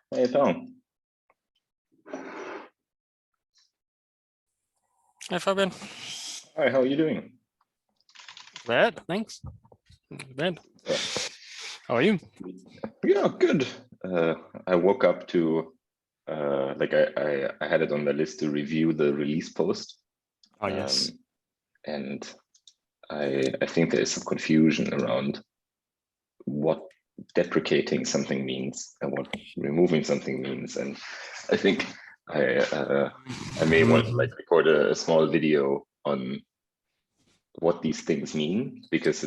Hey, Tom. Hi, Fabian. Hi, how are you doing? Bad, thanks. Bad. Uh, How are you? Yeah, good. I woke up to, like I had it on the list to review the release post. Oh, yes. And I think there is some confusion around what deprecating something means and what removing something means. And I think I may want to like record a small video on what these things mean, because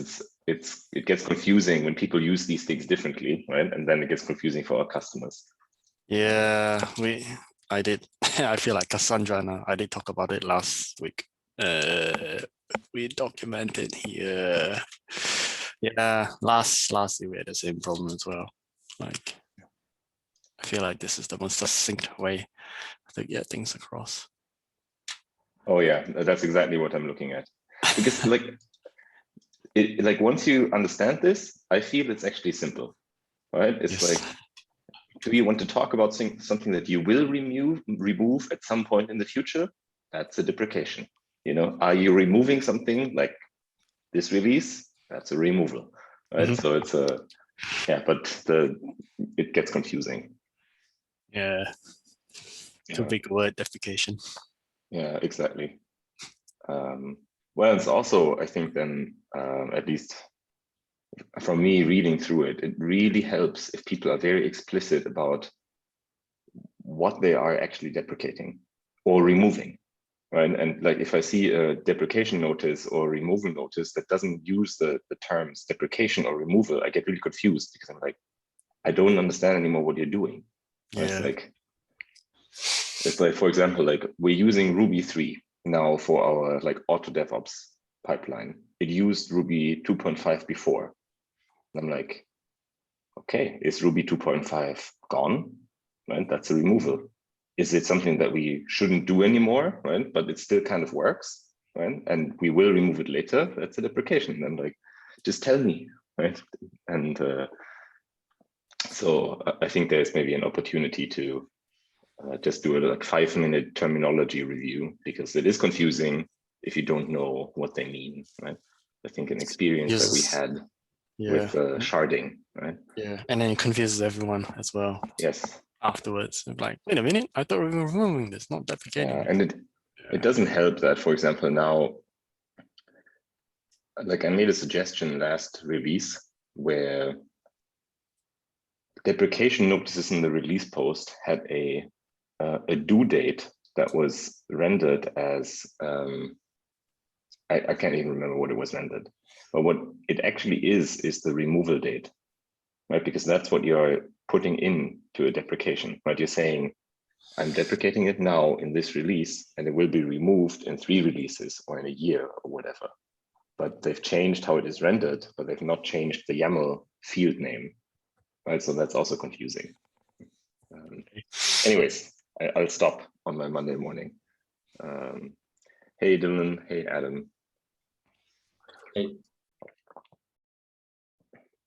it gets confusing when people use these things differently, right? And then it gets confusing for our customers. Yeah, I did. I feel like Cassandra and I did talk about it last week. We documented here. Yeah, last week we had the same problem as well. Like, I feel like this is the most succinct way to get things across. Oh yeah, that's exactly what I'm looking at. Because like once you understand this, I feel it's actually simple, right? It's Yes. like, do you want to talk about something that you will remove at some point in the future? That's a deprecation. You know, are you removing something like this release? That's a removal, right? So it's but it gets confusing. Yeah. Too big word deprecation. Yeah, exactly. Well, it's also, I think then, at least from me reading through it, it really helps if people are very explicit about what they are actually deprecating or removing, right? And like if I see a deprecation notice or removal notice that doesn't use the terms deprecation or removal, I get really confused because I'm like, I don't understand anymore what you're doing. Yeah. It's like, for example, like we're using Ruby 3 now for our like auto DevOps pipeline. It used Ruby 2.5 before. And I'm like, okay, is Ruby 2.5 gone? Right, that's a removal. Is it something that we shouldn't do anymore? Right, but it still kind of works, right? And we will remove it later. That's a deprecation. And I'm like, just tell me, right? And so I think there's maybe an opportunity to just do a like 5-minute terminology review, because it is confusing if you don't know what they mean, right? I think an experience that we had with sharding, right? Yeah, and then it confuses everyone as well. Yes. Afterwards, I'm like, wait a minute, I thought we were removing this, not deprecating. Yeah, and it doesn't help that, for example, now, like I made a suggestion last release where deprecation notices in the release post had a due date that was rendered as I can't even remember what it was rendered, but what it actually is the removal date, right? Because that's what you're putting in to a deprecation, right? You're saying, I'm deprecating it now in this release, and it will be removed in 3 releases or in a year or whatever. But they've changed how it is rendered, but they've not changed the YAML field name, right? So that's also confusing. Anyways, I'll stop on my Monday morning. Hey, Dylan. Hey, Adam. Hey.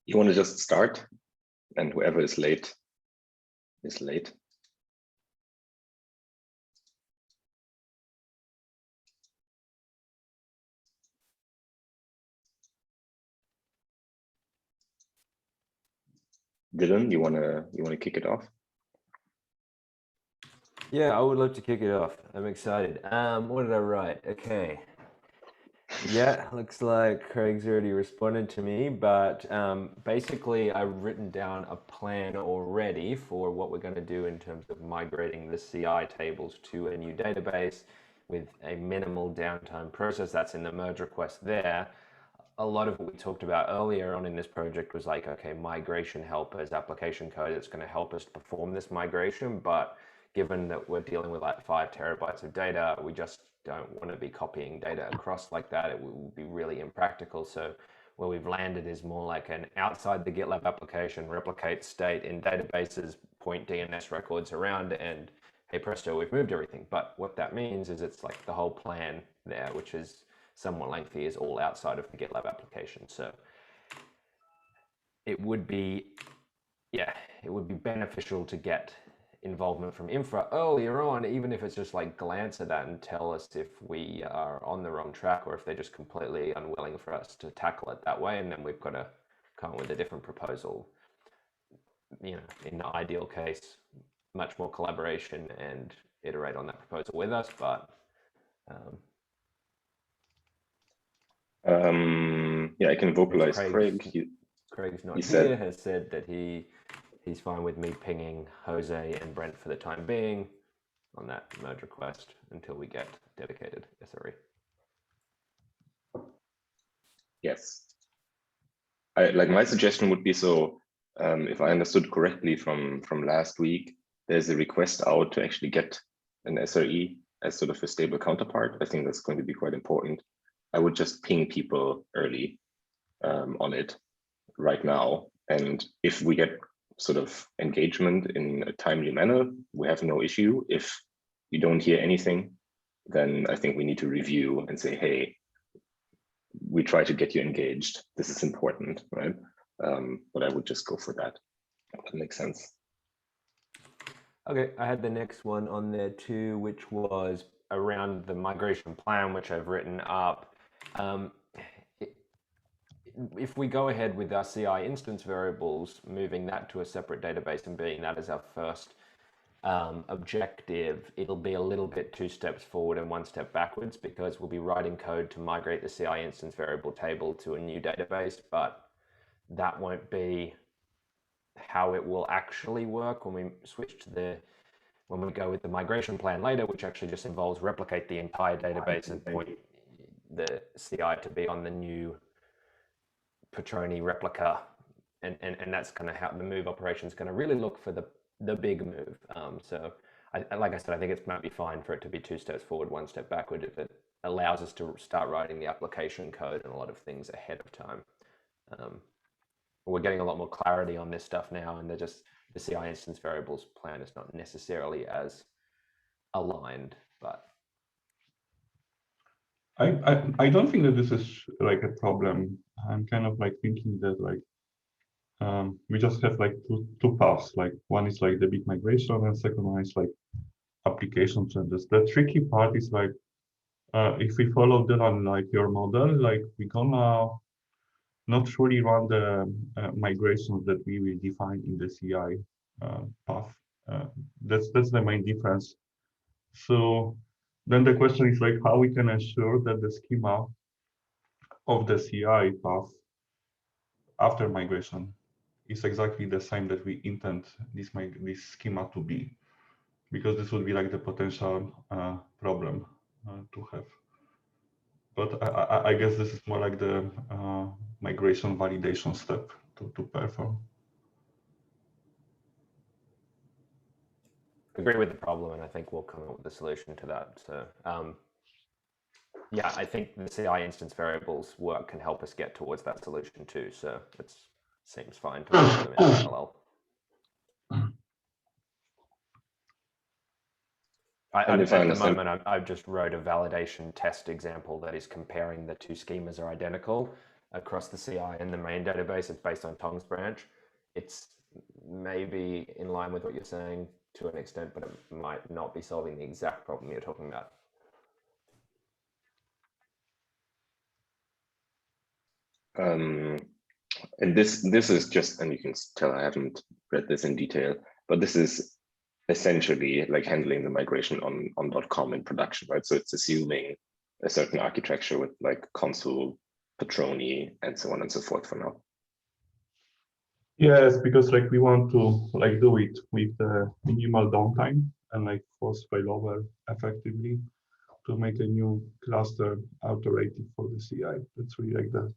You want to just start? And whoever is late is late. Dylan, you wanna kick it off? Yeah, I would love to kick it off. I'm excited. What did I write? Okay. Yeah, looks like Craig's already responded to me, but basically I've written down a plan already for what we're going to do in terms of migrating the CI tables to a new database with a minimal downtime process. That's in the merge request there. A lot of what we talked about earlier on in this project was like, okay, migration helpers, application code that's going to help us perform this migration. But given that we're dealing with like 5 terabytes of data, we just don't want to be copying data across like that. It would be really impractical. So where we've landed is more like an outside the GitLab application, replicate state in databases, point DNS records around, and hey presto, we've moved everything. But what that means is it's like the whole plan there, which is somewhat lengthy, is all outside of the GitLab application. So it would be, yeah, it would be beneficial to get involvement from infra earlier on, even if it's just like glance at that and tell us if we are on the wrong track or if they're just completely unwilling for us to tackle it that way, and then we've got to come up with a different proposal. You know, in the ideal case, much more collaboration and iterate on that proposal with us, but yeah, I can vocalize Craig's Craig. not he here, said, has said that he's fine with me pinging Jose and Brent for the time being on that merge request until we get dedicated SRE. yes. Like my suggestion would be, so if I understood correctly from last week, there's a request out to actually get an SRE as sort of a stable counterpart. I think that's going to be quite important. I would just ping people early on it right now. And if we get sort of engagement in a timely manner, we have no issue. If you don't hear anything, then I think we need to review and say, hey, we try to get you engaged. This is important, right? But I would just go for that. That makes sense. Okay, I had the next one on there too, which was around the migration plan, which I've written up. If we go ahead with our CI instance variables, moving that to a separate database and being that as our first objective, it'll be a little bit 2 steps forward and 1 step backwards, because we'll be writing code to migrate the CI instance variable table to a new database, but that won't be how it will actually work when we switch to when we go with the migration plan later, which actually just involves replicate the entire database and point the CI to be on the new Petroni replica, and that's kind of how the move operation is going to really look for the big move. So like I said, I think it might be fine for it to be 2 steps forward, 1 step backward, if it allows us to start writing the application code and a lot of things ahead of time. We're getting a lot more clarity on this stuff now, and the CI instance variables plan is not necessarily as aligned, but I don't think that this is like a problem. I'm kind of like thinking that like we just have like two paths. Like one is like the big migration, and second one is like application changes. The tricky part is like if we follow Dylan like your model, like we're gonna not truly run the migrations that we will define in the CI path. That's the main difference. So then the question is like how we can ensure that the schema of the CI path after migration is exactly the same that we intend this schema to be, because this would be like the potential problem to have. But I guess this is more like the migration validation step to perform. agree with the problem, and I think we'll come up with a solution to that. So yeah, I think the CI instance variables work can help us get towards that solution too. So it seems fine to work them in parallel. At the moment, I've just wrote a validation test example that is comparing the 2 schemas are identical across the CI and the main database. It's based on Tong's branch. It's maybe in line with what you're saying to an extent, but it might not be solving the exact problem you're talking about. And this is just, and you can tell I haven't read this in detail, but this is essentially like handling the migration on .com in production, right? So it's assuming a certain architecture with like console, Petroni, and so on and so forth for now. Yes, because like we want to like do it with minimal downtime and like force failover effectively to make a new cluster auto-rated for the CI. That's really like the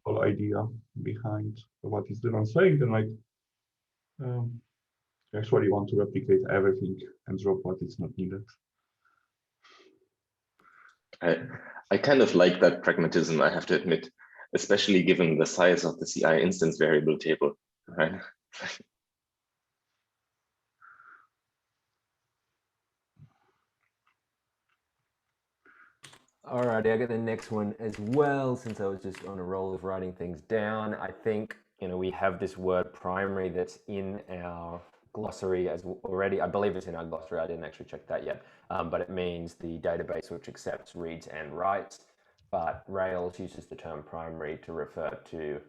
whole idea behind what is Dylan saying. And like you actually want to replicate everything and drop what is not needed. I kind of like that pragmatism, I have to admit, especially given the size of the CI instance variable table, right? Alrighty, I got the next one as well, since I was just on a roll of writing things down. I think we have this word primary that's in our glossary as already. I believe it's in our glossary. I didn't actually check that yet, but it means the database which accepts reads and writes. But Rails uses the term primary to refer to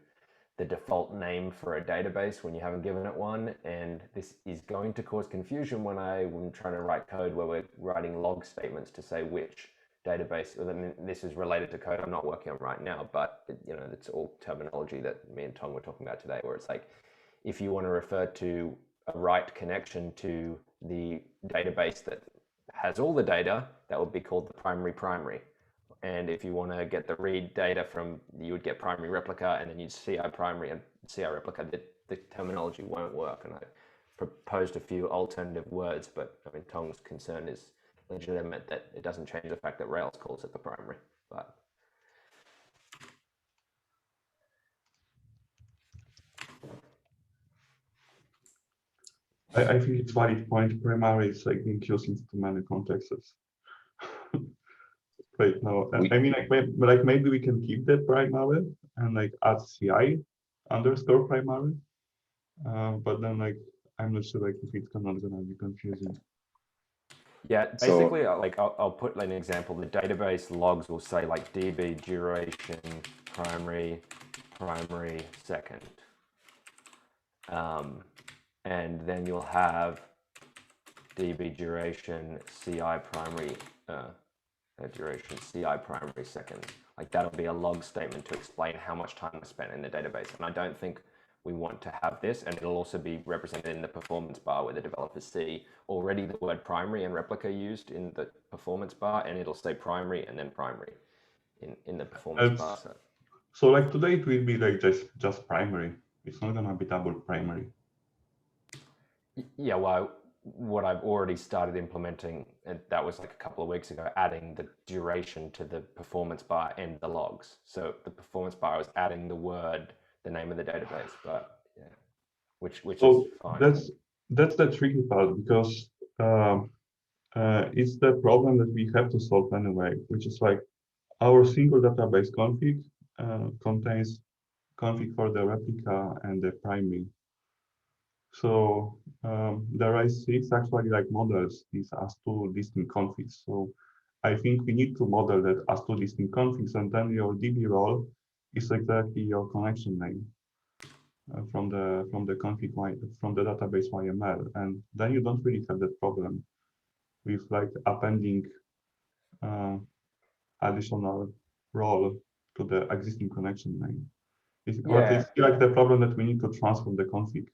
the default name for a database when you haven't given it one. And this is going to cause confusion when I'm trying to write code where we're writing log statements to say which database. This is related to code I'm not working on right now, but it's all terminology that me and Tom were talking about today, where it's like, if you want to refer to a write connection to the database that has all the data, that would be called the primary. And if you want to get the read data from, you would get primary replica, and then you'd CI primary and CI replica. The terminology won't work. And I proposed a few alternative words, but I mean, Tom's concern is legitimate, that it doesn't change the fact that Rails calls it the primary. But I think it's valid point. Primary is like being used in too many contexts right now. I mean, like maybe we can keep that primary and like add CI underscore primary, but then like I'm not sure like if it's not gonna be confusing. Yeah, basically, like I'll put an example. The database logs will say like DB duration primary second, and then you'll have DB duration CI primary duration CI primary second. Like that'll be a log statement to explain how much time was spent in the database. And I don't think we want to have this, and it'll also be represented in the performance bar where the developers see already the word primary and replica used in the performance bar, and it'll say primary and then primary in the performance bar. So like today it will be like just primary. It's not gonna be double primary. Yeah, well, what I've already started implementing, and that was like a couple of weeks ago, adding the duration to the performance bar and the logs. So the performance bar was adding the name of the database, but yeah, which is fine. That's the tricky part, because it's the problem that we have to solve anyway, which is like our single database config contains config for the replica and the primary. So the RISE-6 actually like models these as two distinct configs. So I think we need to model that as two distinct configs, and then your DB role is exactly your connection name from the config from the database YML, and then you don't really have that problem with like appending additional role to the existing connection name. Or at least like the problem that we need to transform the config.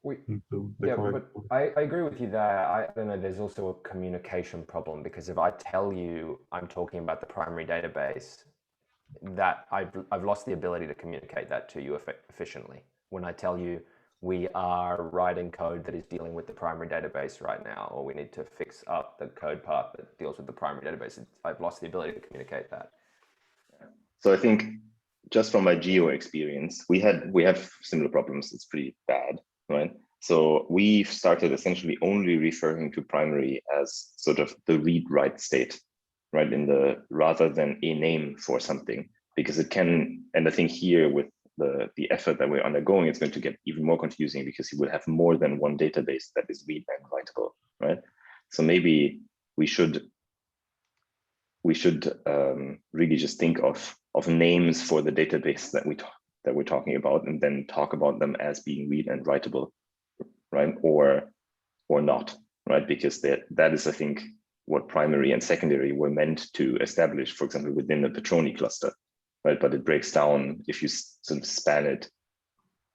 But I agree with you there. I don't know, there's also a communication problem, because if I tell you I'm talking about the primary database, that I've lost the ability to communicate that to you efficiently. When I tell you we are writing code that is dealing with the primary database right now, or we need to fix up the code part that deals with the primary database, I've lost the ability to communicate that. So I think just from my geo experience, we have similar problems. It's pretty bad. Right. So we've started essentially only referring to primary as sort of the read-write state, right? Rather than a name for something, because it can, and I think here with the effort that we're undergoing, it's going to get even more confusing, because you will have more than one database that is read and writable, right? So maybe we should really just think of names for the database that we're talking about, and then talk about them as being read and writable, right? Or not, right? Because that is, I think, what primary and secondary were meant to establish, for example, within the Petroni cluster, right? But it breaks down if you sort of span it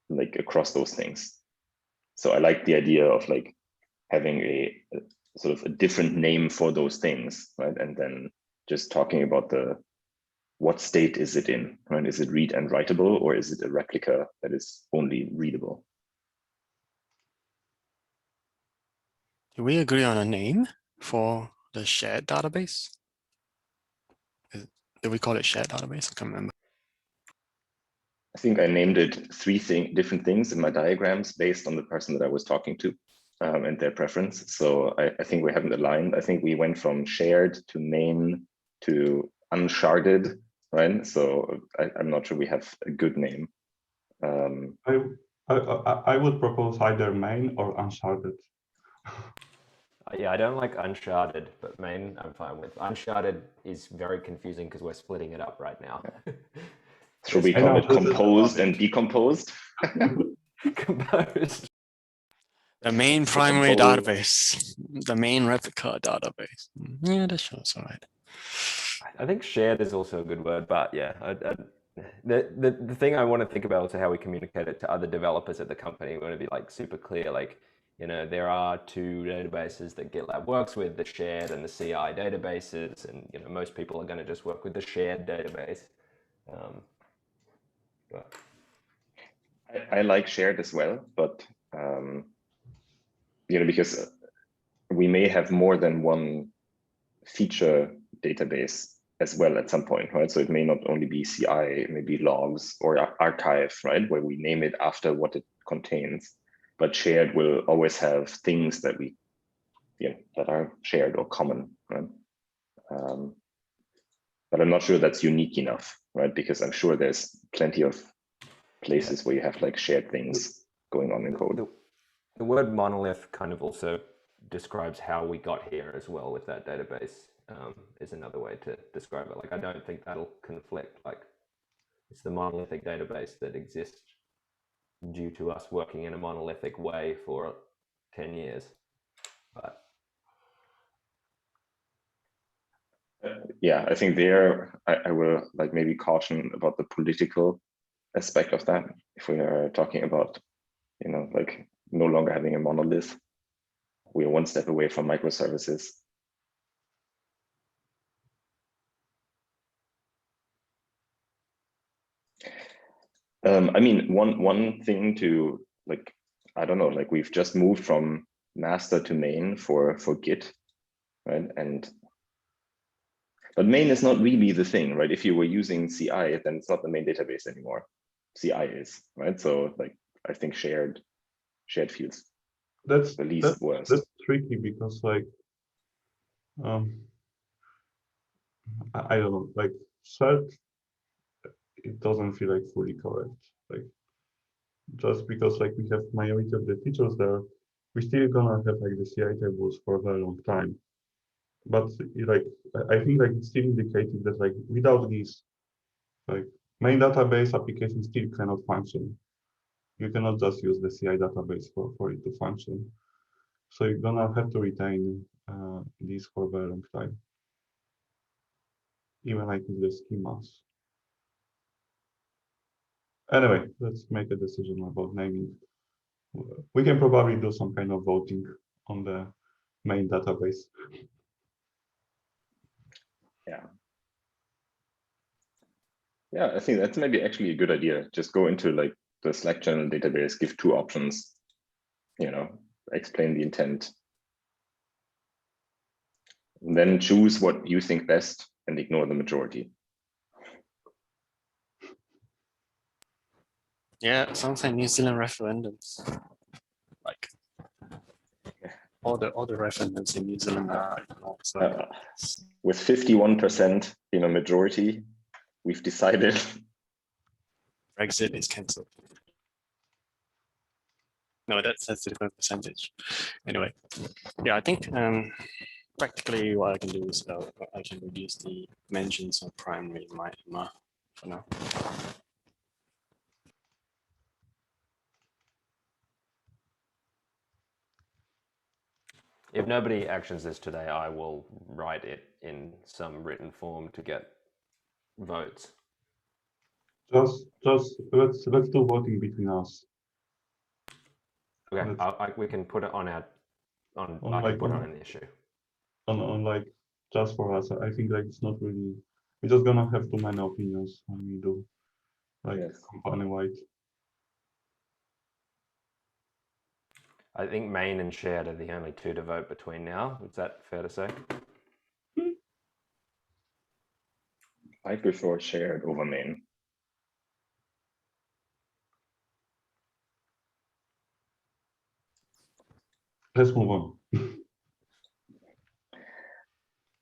like across those things. So I like the idea of like having a sort of a different name for those things, right? And then just talking about what state is it in, right? Is it read and writable, or is it a replica that is only readable? Do we agree on a name for the shared database? Did we call it shared database? I can't remember. I think I named it three different things in my diagrams based on the person that I was talking to and their preference. So I think we haven't aligned. I think we went from shared to main to unsharded, right? So I'm not sure we have a good name. I would propose either main or unsharded. Yeah, I don't like uncharted, but main I'm fine with. Uncharted is very confusing because we're splitting it up right now. Should we call it composed and decomposed? Composed. The main primary database, the main replica database. Yeah, that sounds all right. I think shared is also a good word, but yeah, the thing I want to think about is how we communicate it to other developers at the company. We want to be like super clear, like, you know, there are two databases that GitLab works with, the shared and the CI databases, and you know, most people are going to just work with the shared database. But I like shared as well, but you know, because we may have more than one feature database as well at some point, right? So it may not only be CI, it may be logs or archive, right? Where we name it after what it contains, but shared will always have things that we, you know, that are shared or common, right? But I'm not sure that's unique enough, right? Because I'm sure there's plenty of places where you have like shared things going on in code. The word monolith kind of also describes how we got here as well with that database, is another way to describe it. Like, I don't think that'll conflict. Like, it's the monolithic database that exists due to us working in a monolithic way for 10 years. But yeah, I think there I will like maybe caution about the political aspect of that. If we are talking about, you know, like no longer having a monolith, we are one step away from microservices. I mean, one thing to like, I don't know, like we've just moved from master to main for Git, right? But main is not really the thing, right? If you were using CI, then it's not the main database anymore. CI is, right? So like, I think shared feels That's the least worst. That's tricky because like, I don't know, like shared, it doesn't feel like fully correct. Like, just because like we have majority of the features there, we're still gonna have like the CI tables for a very long time. But like, I think like it's still indicating that like without these, like main database application still cannot function. You cannot just use the CI database for it to function. So you're gonna have to retain these for a very long time, even like with the schemas. Anyway, let's make a decision about naming. We can probably do some kind of voting on the main database. Yeah, I think that's maybe actually a good idea. Just go into like the Slack channel database, give two options, you know, explain the intent. And then choose what you think best and ignore the majority. Yeah, sounds like New Zealand referendums. Like all the referendums in New Zealand are like, with 51%, you know, majority, we've decided Brexit is cancelled. No, that's a different percentage. Anyway, yeah, I think practically what I can do is I can reduce the mentions of primary minor for now. if nobody actions this today, I will write it in some written form to get votes. Just let's do voting between us. Okay, we can put it on our I can like put it on an issue. On like just for us. I think like it's not really. We're just gonna have too many opinions when we do like company wide. I think main and shared are the only two to vote between now. Is that fair to say? I prefer shared over main. Let's move on.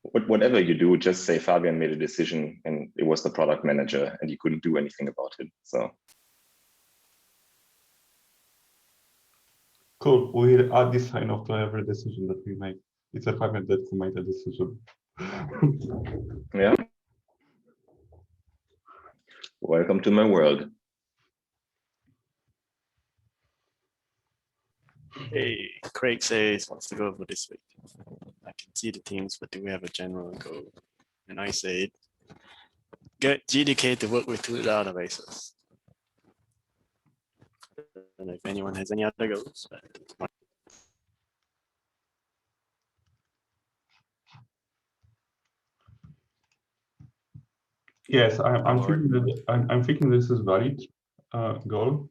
Whatever you do, just say Fabian made a decision and it was the product manager and you couldn't do anything about it. So Cool. We'll add this sign off to every decision that we make. It's a fact that we made a decision. Yeah. Welcome to my world. Hey, Craig says what's the goal for this week? I can see the teams, but do we have a general goal? And I said, get GDK to work with 2 databases. I don't know if anyone has any other goals, but Yes, I'm thinking this is valid goal.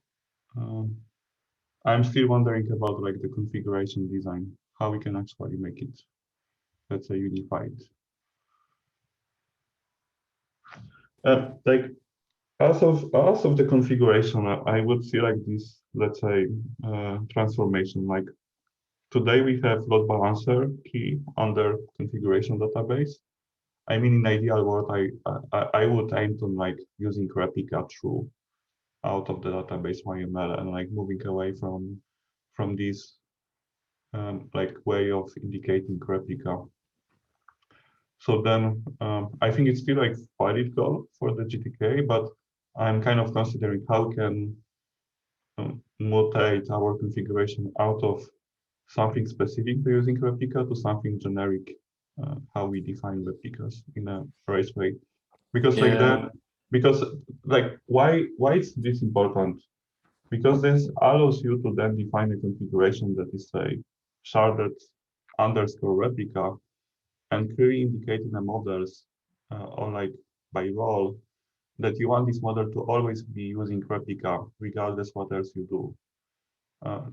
I'm still wondering about like the configuration design, how we can actually make it, let's say, unified. Like as of the configuration, I would see like this, let's say, transformation. Like today we have load balancer key under configuration database. I mean, in ideal world, I would aim to like using replica through out of the database YML and like moving away from this like way of indicating replica. So then I think it's still like valid goal for the GTK, but I'm kind of considering how we can mutate our configuration out of something specific to using replica to something generic, how we define replicas in a race way. Because like that, because like why is this important? Because this allows you to then define a configuration that is say sharded underscore replica and clearly indicate in the models or like by role that you want this model to always be using replica regardless what else you do.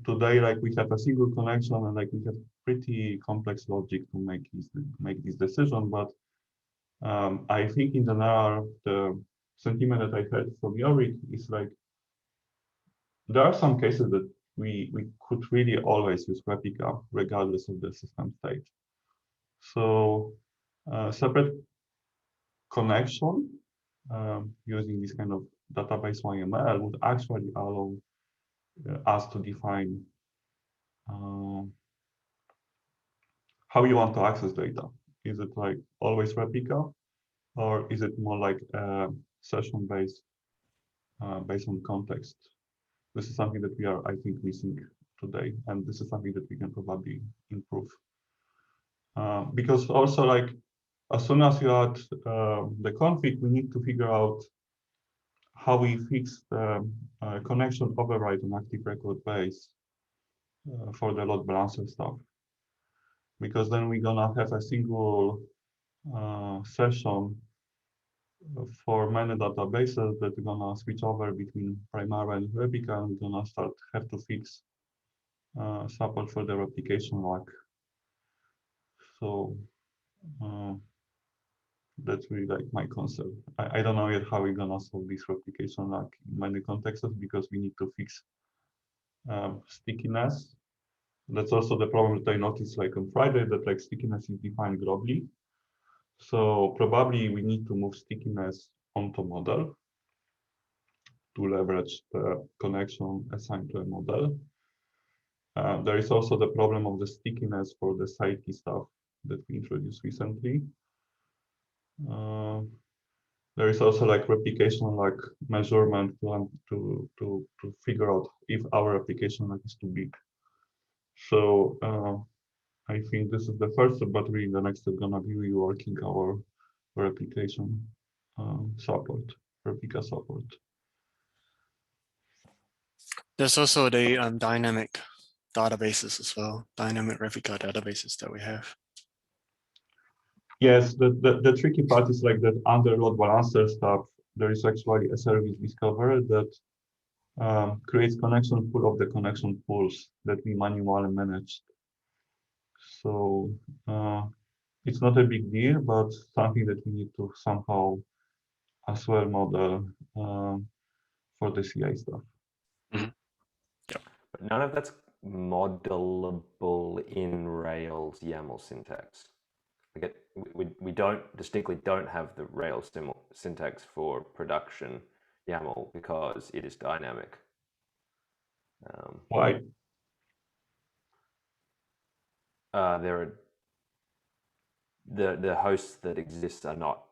Today, like we have a single connection and like we have pretty complex logic to make this decision. But I think in general, the sentiment that I heard from Yorick is like there are some cases that we could really always use replica regardless of the system state. So separate connection using this kind of database YML would actually allow us to define how you want to access data. Is it like always replica, or is it more like session based based on context? This is something that we are, I think, missing today, and this is something that we can probably improve. Because also, like, as soon as you add the config, we need to figure out how we fix the connection override on active record base for the load balancer stuff. Because then we're gonna have a single session for many databases that we're gonna switch over between Primavera and Replica, and we're gonna have to fix support for the replication lag. So that's really like my concern. I don't know yet how we're gonna solve this replication lag in many contexts because we need to fix stickiness. That's also the problem that I noticed like on Friday, that like stickiness is defined globally. So probably we need to move stickiness onto model to leverage the connection assigned to a model. There is also the problem of the stickiness for the side key stuff that we introduced recently. There is also like replication like measurement to figure out if our application like is too big. So I think this is the first step, but really the next step gonna be reworking our replication support, replica support. there's also the dynamic databases as well, dynamic replica databases that we have. Yes, the tricky part is like that under load balancer stuff, there is actually a service discoverer that creates connection pool of the connection pools that we manually manage. So it's not a big deal, but something that we need to somehow as well model for the CI stuff. Mm-hmm. Yep. But none of that's modelable in Rails YAML syntax. We distinctly don't have the Rails syntax for production YAML because it is dynamic. Why? the hosts that exist are not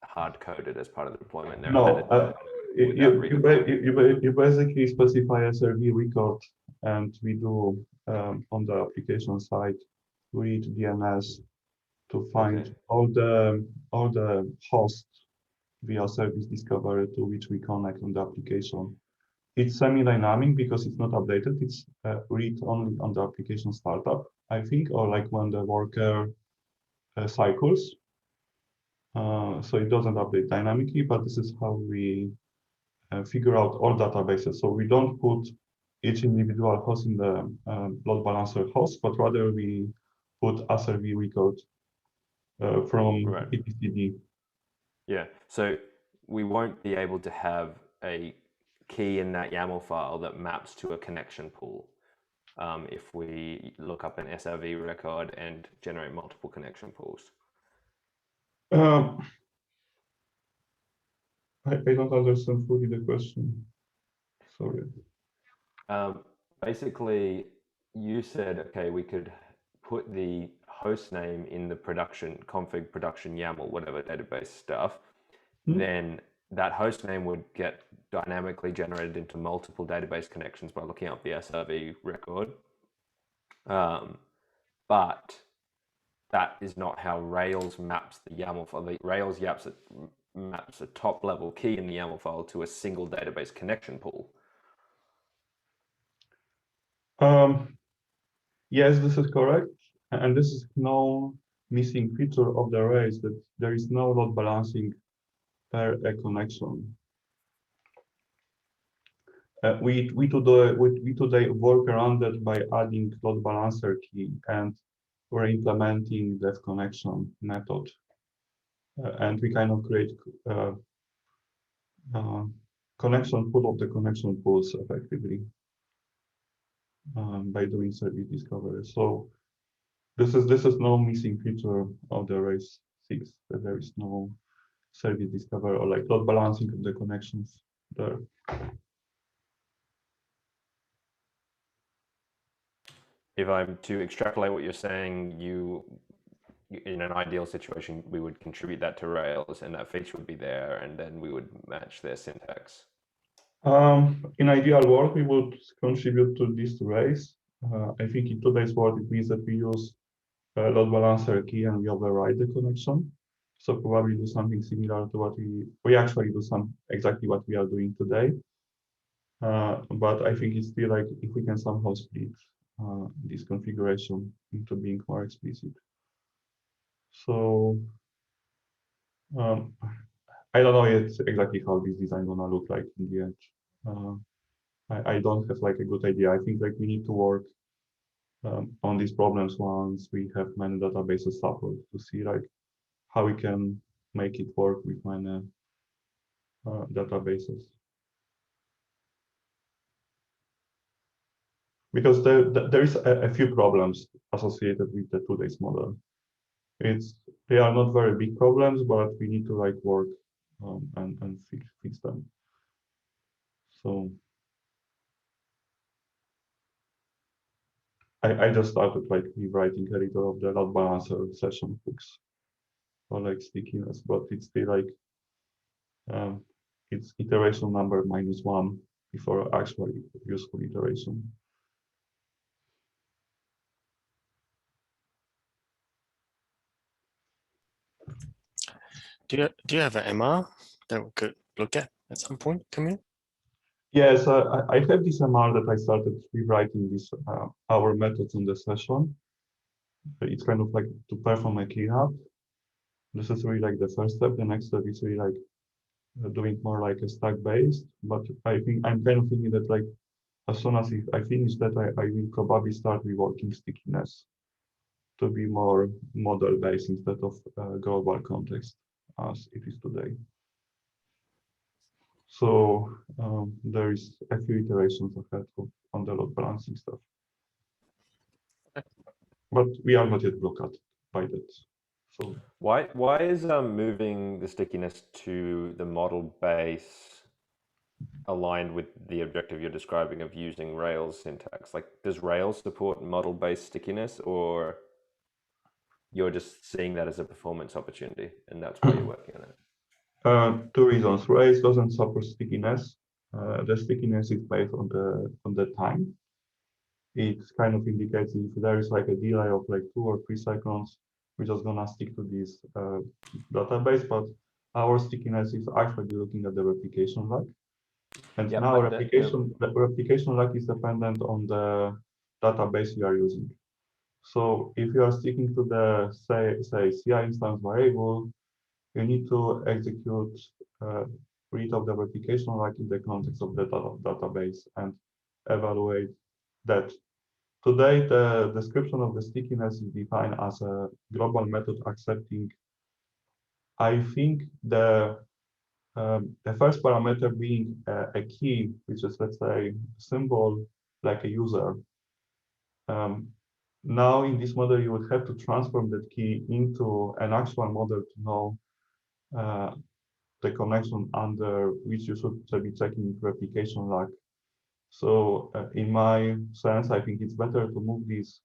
hard coded as part of the deployment. They're No, embedded you basically specify SRV record, and we do on the application side read DNS to find all the hosts via service discovery to which we connect on the application. It's semi-dynamic because it's not updated. It's read only on the application startup, I think, or like when the worker cycles. So it doesn't update dynamically, but this is how we figure out all databases. So we don't put each individual host in the load balancer host, but rather we put SRV record from etcd. Yeah, so we won't be able to have a key in that YAML file that maps to a connection pool if we look up an SRV record and generate multiple connection pools. I don't understand fully the question. Sorry. Basically, you said, okay, we could put the host name in the production config production YAML, whatever database stuff. Then that host name would get dynamically generated into multiple database connections by looking up the SRV record. But that is not how Rails maps the YAML file. The Rails maps a top level key in the YAML file to a single database connection pool. Yes, this is correct. And this is no missing feature of the Rails, that there is no load balancing per a connection. We today work around that by adding load balancer key, and we're implementing that connection method. And we kind of create connection pool of the connection pools effectively by doing service discovery. So this is no missing feature of the Rails 6, that there is no service discovery or like load balancing of the connections there. If I'm to extrapolate what you're saying, in an ideal situation, we would contribute that to Rails and that feature would be there, and then we would match their syntax. In ideal world, we would contribute to this to Rails. I think in today's world, it means that we use a load balancer key and we override the connection. So probably do something similar to what we actually do exactly what we are doing today. But I think it's still like if we can somehow split this configuration into being more explicit. So I don't know yet exactly how this design gonna look like in the end. I don't have like a good idea. I think like we need to work on these problems once we have many databases supported to see like how we can make it work with many databases. Because there is a few problems associated with the today's model. They are not very big problems, but we need to like work and fix them. So I just started like rewriting a little of the load balancer session hooks or like stickiness, but it's still like it's iteration number -1 before actually useful iteration. Do you have an MR that we could look at some point, Camille? Yes, I have this MR that I started rewriting this our methods on the session. It's kind of like to perform a cleanup. This is really like the first step. The next step is really like doing more like a stack based. But I think I'm kind of thinking that like as soon as I finish that, I will probably start reworking stickiness to be more model based instead of global context as it is today. So there is a few iterations ahead on the load balancing stuff. But we are not yet blocked by that. So why is moving the stickiness to the model base aligned with the objective you're describing of using Rails syntax? Like, does Rails support model-based stickiness, or you're just seeing that as a performance opportunity, and that's why you're working on it? Two reasons. Race doesn't support stickiness. The stickiness is based on the time. It kind of indicates if there is like a delay of like 2 or 3 seconds, we're just gonna stick to this database. But our stickiness is actually looking at the replication lag. And Yeah, now but the replication lag is dependent on the database you are using. So if you are sticking to the say CI instance variable, you need to execute read of the replication lag in the context of the database and evaluate that. Today, the description of the stickiness is defined as a global method accepting, I think, the first parameter being a key, which is, let's say, symbol like a user. Now, in this model, you would have to transform that key into an actual model to know the connection under which you should be checking replication lag. So in my sense, I think it's better to move this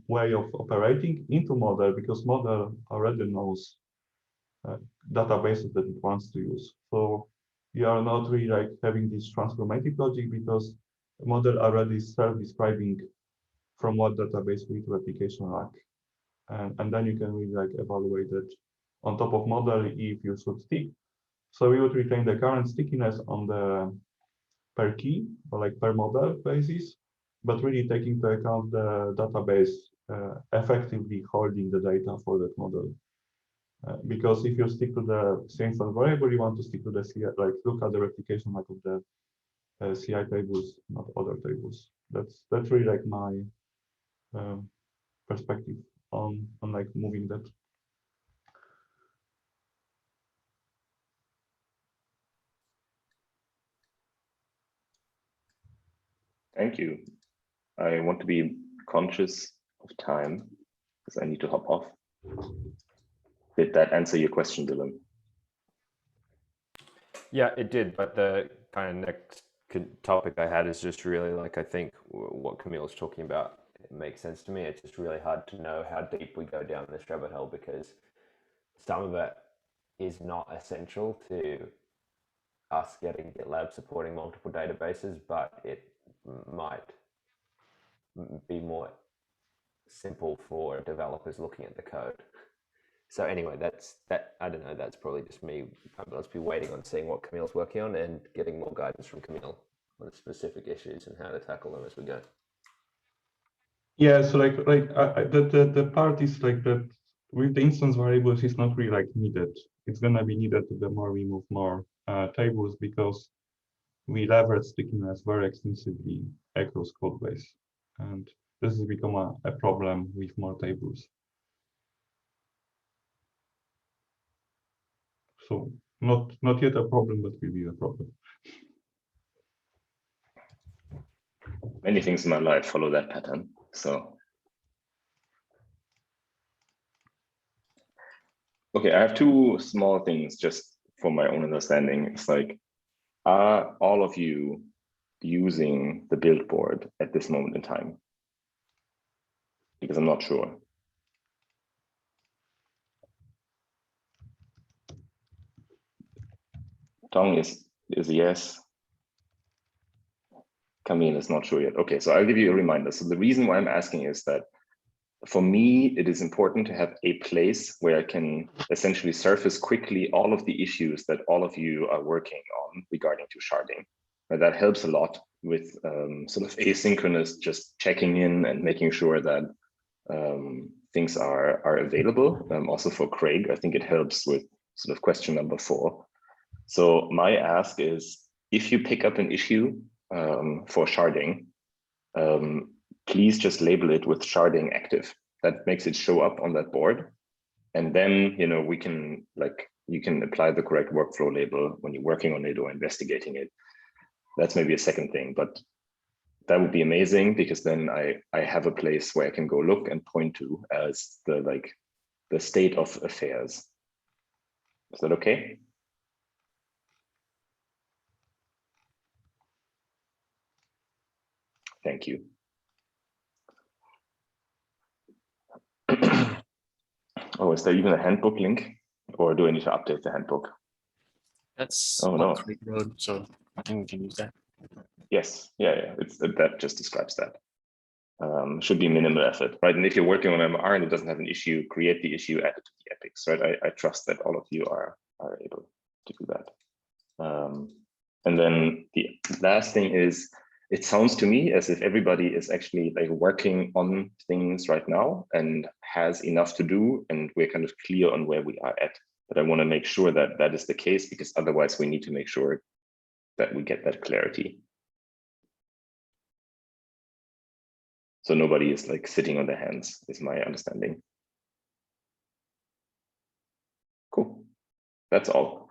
way of operating into model, because model already knows databases that it wants to use. So you are not really like having this transformative logic, because the model already self-describing from what database with replication lag. And then you can really like evaluate it on top of model if you should stick. So we would retain the current stickiness on the per key or like per model basis, but really taking into account the database effectively holding the data for that model. Because if you stick to the same variable, you want to stick to the CI, like look at the replication like of the CI tables, not other tables. That's really like my perspective on like moving that. Thank you. I want to be conscious of time because I need to hop off. Did that answer your question, Dylan? Yeah, it did. But the kind of next topic I had is just really like, I think what Camille's talking about, it makes sense to me. It's just really hard to know how deep we go down this rabbit hole, because some of it is not essential to us getting GitLab supporting multiple databases, but it might be more simple for developers looking at the code. So anyway, that. I don't know. That's probably just me. Let's be waiting on seeing what Camille's working on and getting more guidance from Camille on specific issues and how to tackle them as we go. Yeah. So the part is like that with the instance variables is not really like needed. It's gonna be needed the more we move more tables, because we leverage stickiness very extensively across code base, and this has become a problem with more tables. So not yet a problem, but will be a problem. Many things in my life follow that pattern. So, okay, I have two small things just for my own understanding. It's like, are all of you using the build board at this moment in time? Because I'm not sure. Tong is yes. Camille is not sure yet. Okay, so I'll give you a reminder. So the reason why I'm asking is that for me, it is important to have a place where I can essentially surface quickly all of the issues that all of you are working on regarding to sharding. And that helps a lot with sort of asynchronous, just checking in and making sure that things are available. Also for Craig, I think it helps with sort of question number 4. So my ask is, if you pick up an issue for sharding, please just label it with sharding active. That makes it show up on that board. And then, we can you can apply the correct workflow label when you're working on it or investigating it. That's maybe a second thing, but that would be amazing, because then I have a place where I can go look and point to as the state of affairs. Is that okay? Thank you. Oh, is there even a handbook link, or do I need to update the handbook? That's Oh, what no. Craig wrote, so I think we can use that. Yes, yeah, it's that just describes that. Should be minimal effort, right? And if you're working on MR and it doesn't have an issue, create the issue, add it to the epics, right? I trust that all of you are able to do that. And then the last thing is, it sounds to me as if everybody is actually like working on things right now and has enough to do, and we're kind of clear on where we are at. But I want to make sure that that is the case, because otherwise we need to make sure that we get that clarity. So nobody is like sitting on their hands, is my understanding. Cool, that's all.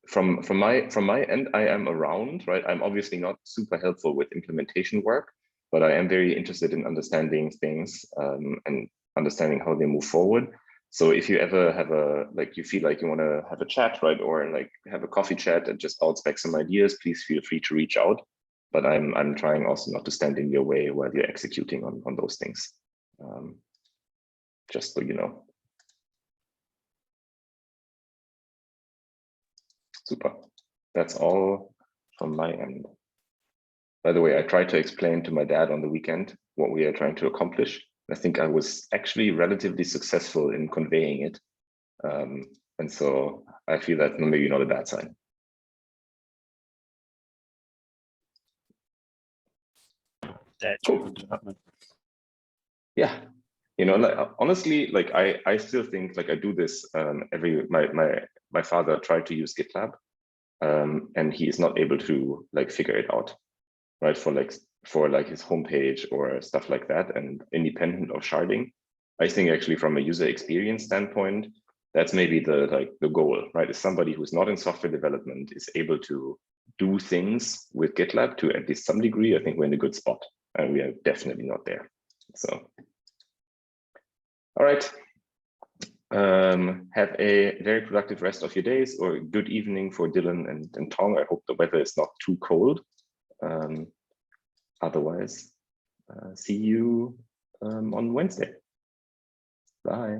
From my end, I am around, right? I'm obviously not super helpful with implementation work, but I am very interested in understanding things and understanding how they move forward. So if you ever have you feel like you want to have a chat, right, or like have a coffee chat and just bounce back some ideas, please feel free to reach out. But I'm trying also not to stand in your way while you're executing on those things. Just so you know. Super. That's all from my end. By the way, I tried to explain to my dad on the weekend what we are trying to accomplish. I think I was actually relatively successful in conveying it. And so I feel that's maybe not a bad sign. That's cool. Yeah. You know, like, honestly, like I still think like I do this my father tried to use GitLab and he is not able to like figure it out, right? For his homepage or stuff like that, and independent of sharding. I think actually from a user experience standpoint, that's maybe the goal, right? Is somebody who's not in software development is able to do things with GitLab to at least some degree. I think we're in a good spot, and we are definitely not there. So. All right. Have a very productive rest of your days, or good evening for Dylan and Tong. I hope the weather is not too cold. Otherwise, see you on Wednesday. Bye.